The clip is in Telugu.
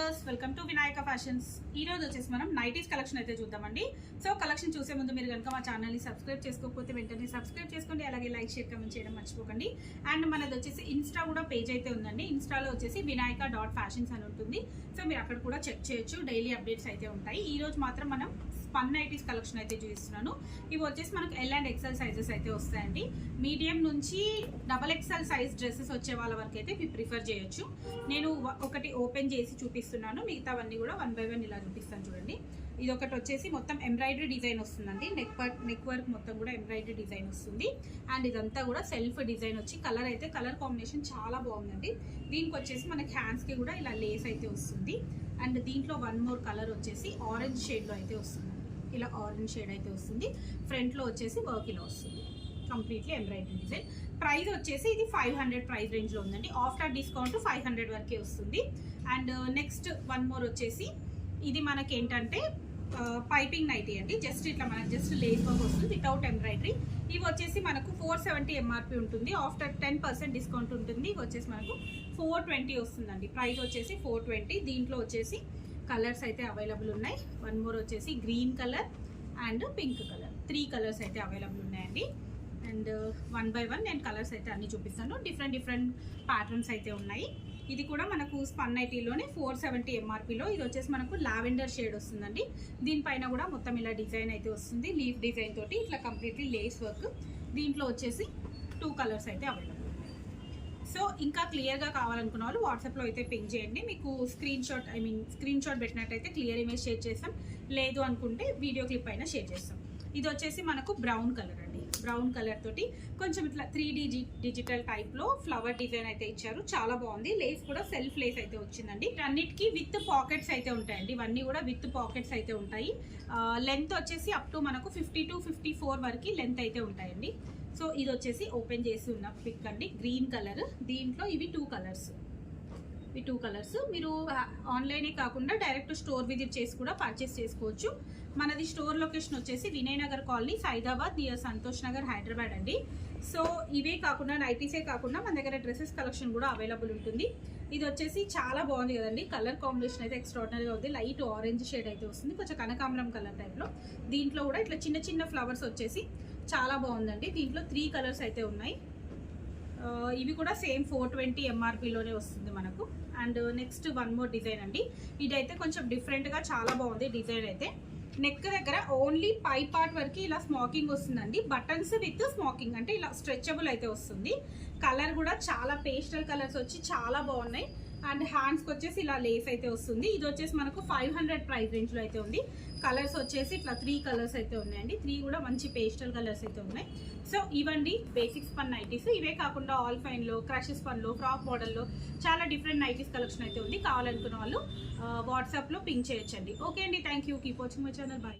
Viewers, welcome to Vinayaka fashions. ఈ రోజు వచ్చేసి మనం నైటీస్ కలెక్షన్ అయితే చూద్దామండి. సో కలెక్షన్ చూసే ముందు మీరు కనుక మా ఛానల్ని సబ్స్క్రైబ్ చేసుకోకపోతే వెంటనే సబ్స్క్రైబ్ చేసుకోండి. అలాగే లైక్, షేర్, కమెంట్ చేయడం మర్చిపోకండి. అండ్ మనది వచ్చేసి ఇన్స్టా కూడా పేజ్ అయితే ఉందండి. ఇన్స్టాలో వచ్చేసి vinayaka.fashions అని ఉంటుంది. సో మీరు అక్కడ కూడా చెక్ చేయొచ్చు. డైలీ అప్డేట్స్ అయితే ఉంటాయి. ఈ రోజు మాత్రం మనం స్పన్ నైటీస్ కలెక్షన్ అయితే చూపిస్తున్నాను. ఇవి వచ్చేసి మనకు ఎల్ అండ్ ఎక్సెల్ సైజెస్ అయితే వస్తాయండి. మీడియం నుంచి XXL సైజ్ డ్రెస్సెస్ వచ్చే వాళ్ళ వరకు అయితే ఇవి ప్రిఫర్ చేయొచ్చు. నేను ఒకటి ఓపెన్ చేసి చూపిస్తున్నాను, మిగతావన్నీ కూడా 1 by 1 ఇలా చూపిస్తాను. చూడండి, ఇది ఒకటి వచ్చేసి మొత్తం ఎంబ్రాయిడరీ డిజైన్ వస్తుందండి. నెక్ వర్క్ మొత్తం కూడా ఎంబ్రాయిడరీ డిజైన్ వస్తుంది. అండ్ ఇదంతా కూడా సెల్ఫ్ డిజైన్ వచ్చి కలర్ కాంబినేషన్ చాలా బాగుందండి. దీనికి వచ్చేసి మనకి హ్యాండ్స్కి కూడా ఇలా లేస్ అయితే వస్తుంది. అండ్ దీంట్లో వన్ మోర్ కలర్ వచ్చేసి ఆరెంజ్ షేడ్లో అయితే వస్తుంది. ఇలా ఆరెంజ్ షేడ్ అయితే వస్తుంది. ఫ్రంట్లో వచ్చేసి వర్క్ ఇలా వస్తుంది. Completely embroidery design. ప్రైస్ వచ్చేసి ఇది 500 ప్రైస్ రేంజ్లో ఉందండి. ఆఫ్టర్ డిస్కౌంట్ 500 వరకే వస్తుంది. అండ్ నెక్స్ట్ వన్ మోర్ వచ్చేసి ఇది మనకి ఏంటంటే పైపింగ్ నైటీ అండి. జస్ట్ ఇట్లా మనకు జస్ట్ లేస్ వర్క్ వస్తుంది వితౌట్ ఎంబ్రాయిడరీ. ఇవి వచ్చేసి మనకు 470 ఎంఆర్పి ఉంటుంది. ఆఫ్టర్ 10% డిస్కౌంట్ ఉంటుంది. ఇవి వచ్చేసి మనకు 420 వస్తుందండి. ప్రైస్ వచ్చేసి 420. దీంట్లో వచ్చేసి కలర్స్ అయితే అవైలబుల్ ఉన్నాయి. వన్ మోర్ వచ్చేసి green colour and pink colour, 3 colours అయితే అవైలబుల్ ఉన్నాయండి. అండ్ 1 by 1 నేను కలర్స్ అయితే అన్ని చూపిస్తాను. డిఫరెంట్ ప్యాటర్న్స్ అయితే ఉన్నాయి. ఇది కూడా మనకు స్పన్ నైటీలోనే 470 ఎంఆర్పిలో. ఇది వచ్చేసి మనకు లావెండర్ షేడ్ వస్తుందండి. దీనిపైన కూడా మొత్తం ఇలా డిజైన్ అయితే వస్తుంది. లీఫ్ డిజైన్ తోటి ఇట్లా కంప్లీట్లీ లేస్ వర్క్. దీంట్లో వచ్చేసి 2 కలర్స్ అయితే అవైలబుల్. సో ఇంకా క్లియర్గా కావాలనుకున్న వాళ్ళు వాట్సాప్లో అయితే పింక్ చేయండి. మీకు స్క్రీన్ షాట్ పెట్టినట్టయితే క్లియర్ ఇమేజ్ షేర్ చేస్తాం. లేదు అనుకుంటే వీడియో క్లిప్ అయినా షేర్ చేస్తాం. ఇది వచ్చేసి మనకు బ్రౌన్ కలర్ అండి. బ్రౌన్ కలర్ తోటి కొంచెం ఇట్లా 3D డిజిటల్ టైప్లో ఫ్లవర్ డిజైన్ అయితే ఇచ్చారు. చాలా బాగుంది. లేస్ కూడా సెల్ఫ్ లేస్ అయితే వచ్చిందండి. అన్నిటికీ విత్ పాకెట్స్ అయితే ఉంటాయండి. ఇవన్నీ కూడా విత్ పాకెట్స్ అయితే ఉంటాయి. లెంత్ వచ్చేసి అప్ టు మనకు 50 to 54 వరకు లెంత్ అయితే ఉంటాయండి. సో ఇది వచ్చేసి ఓపెన్ చేసి ఉన్న పిక్ అండి. Green colour. దీంట్లో ఇవి 2 కలర్స్. ఈ 2 కలర్స్ మీరు ఆన్లైనే కాకుండా డైరెక్ట్ స్టోర్ విజిట్ చేసి కూడా పర్చేస్ చేసుకోవచ్చు. మనది స్టోర్ లొకేషన్ వచ్చేసి వినయ్ నగర్ కాలనీ, సైదాబాద్, నియర్ సంతోష్ నగర్, హైదరాబాద్ అండి. సో ఇవే కాకుండా నైటీసే కాకుండా మన దగ్గర డ్రెస్సెస్ కలెక్షన్ కూడా అవైలబుల్ ఉంటుంది. ఇది వచ్చేసి చాలా బాగుంది కదండి. కలర్ కాంబినేషన్ అయితే ఎక్స్ట్రాడినరీగా ఉంది. లైట్ ఆరెంజ్ షేడ్ అయితే వస్తుంది, కొంచెం కనకాంబరం కలర్ టైప్లో. దీంట్లో కూడా ఇట్లా చిన్న ఫ్లవర్స్ వచ్చేసి చాలా బాగుందండి. దీంట్లో 3 కలర్స్ అయితే ఉన్నాయి. ఇవి కూడా సేమ్ 420 ఎంఆర్పిలోనే వస్తుంది మనకు. And next one more design అండి. ఇదైతే కొంచెం డిఫరెంట్గా చాలా బాగుంది డిజైన్ అయితే. నెక్ దగ్గర ఓన్లీ పై పార్ట్ వరకు ఇలా స్మోకింగ్ వస్తుందండి. బటన్స్ విత్ స్మోకింగ్ అంటే ఇలా స్ట్రెచబుల్ అయితే వస్తుంది. కలర్ కూడా చాలా పేస్టల్ కలర్స్ వచ్చి చాలా బాగున్నాయి. అండ్ హ్యాండ్స్కి వచ్చేసి ఇలా లేస్ అయితే వస్తుంది. ఇది వచ్చేసి మనకు 500 ప్రైస్ రేంజ్లో అయితే ఉంది. కలర్స్ వచ్చేసి ఇట్లా 3 కలర్స్ అయితే ఉన్నాయండి. 3 కూడా మంచి పేస్టల్ కలర్స్ అయితే ఉన్నాయి. సో ఇవండి బేసిక్ స్పన్ నైటీస్. ఇవే కాకుండా ఆల్ ఫైన్లో, క్రష్ స్పన్లో, ఫ్రాక్ మోడల్లో చాలా డిఫరెంట్ నైటీస్ కలెక్షన్ అయితే ఉంది. కావాలనుకున్న వాళ్ళు వాట్సాప్లో పింక్ చేయొచ్చండి. ఓకే అండి, thank you. Keep watching my channel. Bye.